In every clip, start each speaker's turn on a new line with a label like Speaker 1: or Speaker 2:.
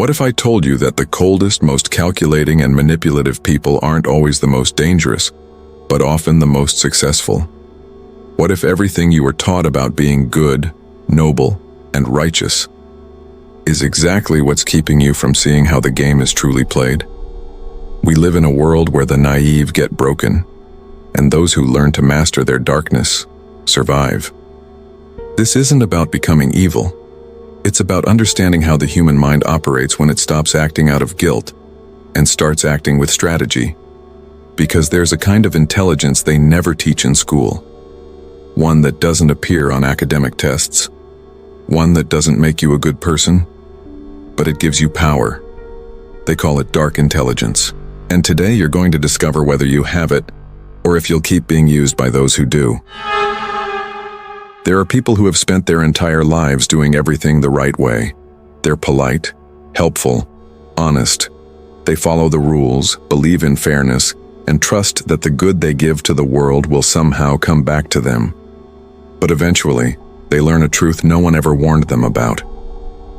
Speaker 1: What if I told you that the coldest, most calculating and manipulative people aren't always the most dangerous, but often the most successful? What if everything you were taught about being good, noble, and righteous is exactly what's keeping you from seeing how the game is truly played? We live in a world where the naive get broken, and those who learn to master their darkness survive. This isn't about becoming evil. It's about understanding how the human mind operates when it stops acting out of guilt and starts acting with strategy. Because there's a kind of intelligence they never teach in school. One that doesn't appear on academic tests. One that doesn't make you a good person, but it gives you power. They call it dark intelligence. And today you're going to discover whether you have it, or if you'll keep being used by those who do. There are people who have spent their entire lives doing everything the right way. They're polite, helpful, honest. They follow the rules, believe in fairness, and trust that the good they give to the world will somehow come back to them. But eventually, they learn a truth no one ever warned them about.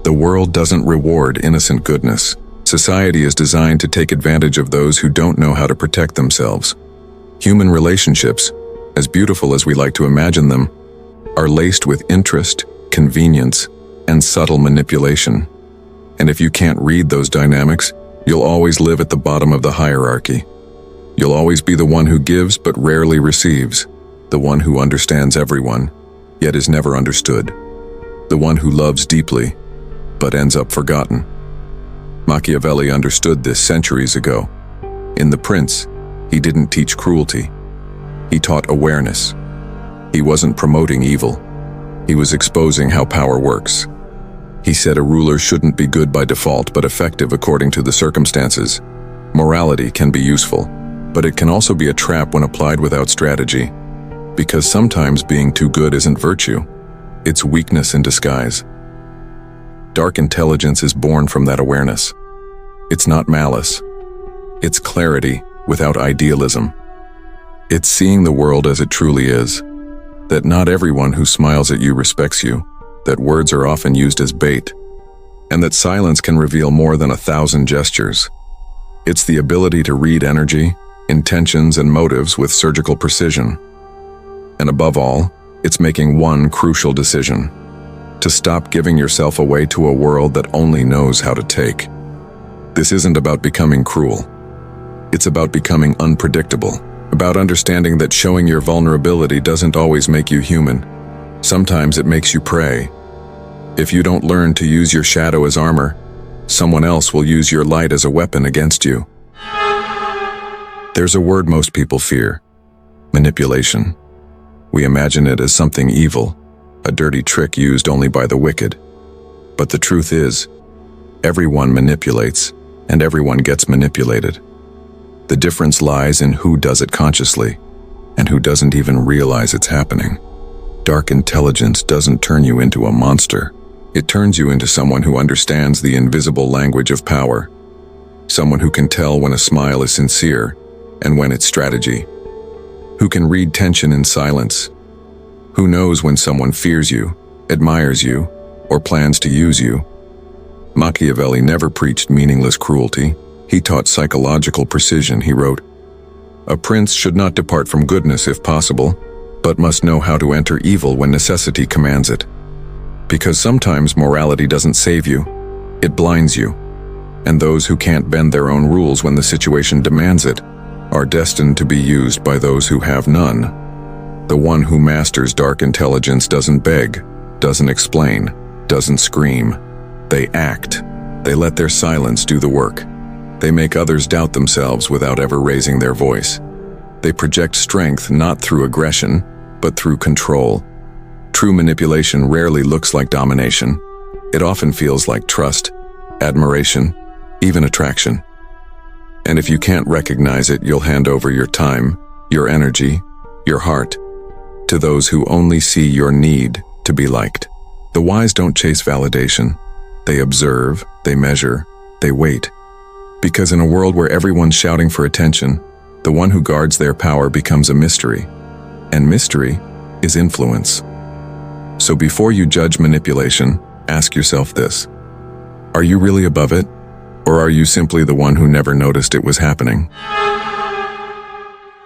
Speaker 1: The world doesn't reward innocent goodness. Society is designed to take advantage of those who don't know how to protect themselves. Human relationships, as beautiful as we like to imagine them, are laced with interest, convenience, and subtle manipulation. And if you can't read those dynamics, you'll always live at the bottom of the hierarchy. You'll always be the one who gives but rarely receives, the one who understands everyone, yet is never understood, the one who loves deeply, but ends up forgotten. Machiavelli understood this centuries ago. In The Prince, he didn't teach cruelty. He taught awareness. He wasn't promoting evil. He was exposing how power works. He said a ruler shouldn't be good by default but effective according to the circumstances. Morality can be useful, but it can also be a trap when applied without strategy. Because sometimes being too good isn't virtue. It's weakness in disguise. Dark intelligence is born from that awareness. It's not malice. It's clarity without idealism. It's seeing the world as it truly is. That not everyone who smiles at you respects you, that words are often used as bait, and that silence can reveal more than 1,000 gestures. It's the ability to read energy, intentions, and motives with surgical precision. And above all, it's making one crucial decision: to stop giving yourself away to a world that only knows how to take. This isn't about becoming cruel. It's about becoming unpredictable. About understanding that showing your vulnerability doesn't always make you human. Sometimes it makes you prey. If you don't learn to use your shadow as armor, someone else will use your light as a weapon against you. There's a word most people fear: manipulation. We imagine it as something evil, a dirty trick used only by the wicked. But the truth is, everyone manipulates, and everyone gets manipulated. The difference lies in who does it consciously, and who doesn't even realize it's happening. Dark intelligence doesn't turn you into a monster. It turns you into someone who understands the invisible language of power. Someone who can tell when a smile is sincere and when it's strategy. Who can read tension in silence. Who knows when someone fears you, admires you, or plans to use you. Machiavelli never preached meaningless cruelty. He taught psychological precision. He wrote, "A prince should not depart from goodness if possible, but must know how to enter evil when necessity commands it." Because sometimes morality doesn't save you, it blinds you. And those who can't bend their own rules when the situation demands it are destined to be used by those who have none. The one who masters dark intelligence doesn't beg, doesn't explain, doesn't scream. They act. They let their silence do the work. They make others doubt themselves without ever raising their voice. They project strength not through aggression, but through control. True manipulation rarely looks like domination. It often feels like trust, admiration, even attraction. And if you can't recognize it, you'll hand over your time, your energy, your heart, to those who only see your need to be liked. The wise don't chase validation. They observe, they measure, they wait. Because in a world where everyone's shouting for attention, the one who guards their power becomes a mystery. And mystery is influence. So before you judge manipulation, ask yourself this: are you really above it? Or are you simply the one who never noticed it was happening?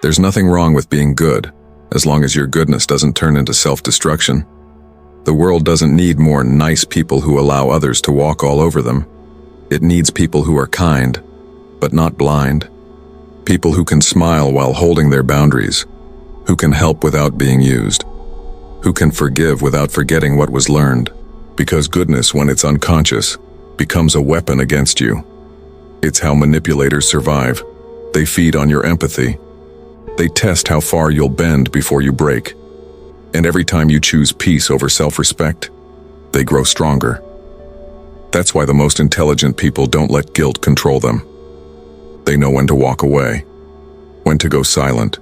Speaker 1: There's nothing wrong with being good, as long as your goodness doesn't turn into self-destruction. The world doesn't need more nice people who allow others to walk all over them. It needs people who are kind, but not blind. People who can smile while holding their boundaries, who can help without being used, who can forgive without forgetting what was learned. Because goodness, when it's unconscious, becomes a weapon against you. It's how manipulators survive. They feed on your empathy. They test how far you'll bend before you break. And every time you choose peace over self-respect, they grow stronger. That's why the most intelligent people don't let guilt control them. They know when to walk away, when to go silent,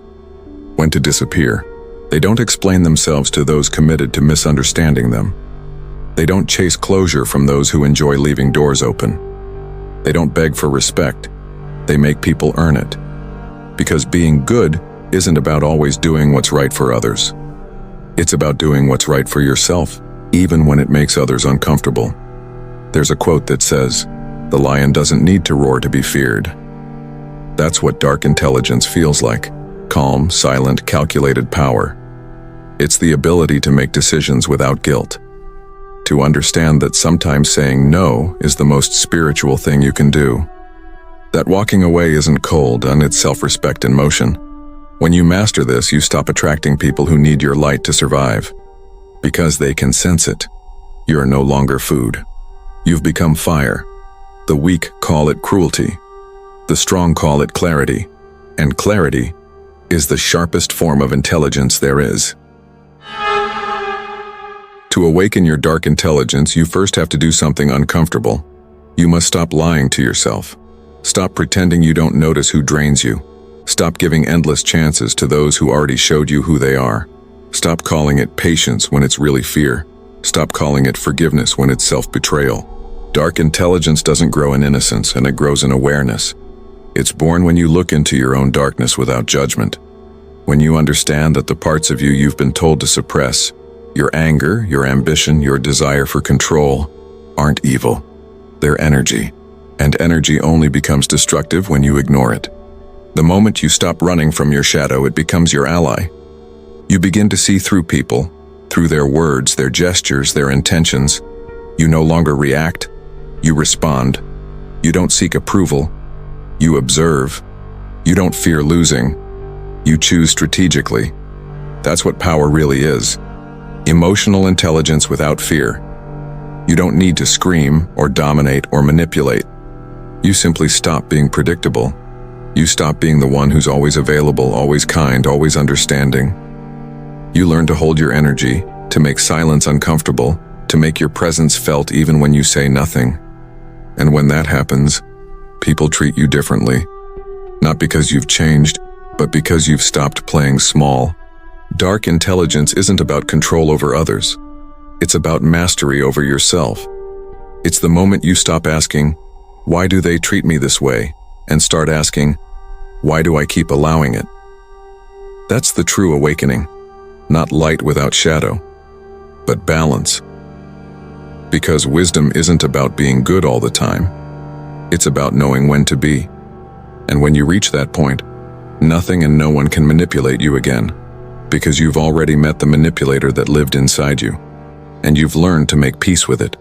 Speaker 1: when to disappear. They don't explain themselves to those committed to misunderstanding them. They don't chase closure from those who enjoy leaving doors open. They don't beg for respect. They make people earn it. Because being good isn't about always doing what's right for others. It's about doing what's right for yourself, even when it makes others uncomfortable. There's a quote that says, "The lion doesn't need to roar to be feared." That's what dark intelligence feels like. Calm, silent, calculated power. It's the ability to make decisions without guilt. To understand that sometimes saying no is the most spiritual thing you can do. That walking away isn't cold, and it's self-respect in motion. When you master this, you stop attracting people who need your light to survive. Because they can sense it. You're no longer food. You've become fire. The weak call it cruelty. The strong call it clarity. And clarity is the sharpest form of intelligence there is. To awaken your dark intelligence, you first have to do something uncomfortable. You must stop lying to yourself. Stop pretending you don't notice who drains you. Stop giving endless chances to those who already showed you who they are. Stop calling it patience when it's really fear. Stop calling it forgiveness when it's self-betrayal. Dark intelligence doesn't grow in innocence, and it grows in awareness. It's born when you look into your own darkness without judgment. When you understand that the parts of you you've been told to suppress, your anger, your ambition, your desire for control, aren't evil. They're energy. And energy only becomes destructive when you ignore it. The moment you stop running from your shadow, it becomes your ally. You begin to see through people, through their words, their gestures, their intentions. You no longer react. You respond. You don't seek approval. You observe. You don't fear losing. You choose strategically. That's what power really is. Emotional intelligence without fear. You don't need to scream or dominate or manipulate. You simply stop being predictable. You stop being the one who's always available, always kind, always understanding. You learn to hold your energy, to make silence uncomfortable, to make your presence felt even when you say nothing. And when that happens, people treat you differently. Not because you've changed, but because you've stopped playing small. Dark intelligence isn't about control over others. It's about mastery over yourself. It's the moment you stop asking, "Why do they treat me this way?" and start asking, "Why do I keep allowing it?" That's the true awakening. Not light without shadow, but balance. Because wisdom isn't about being good all the time. It's about knowing when to be. And when you reach that point, nothing and no one can manipulate you again. Because you've already met the manipulator that lived inside you. And you've learned to make peace with it.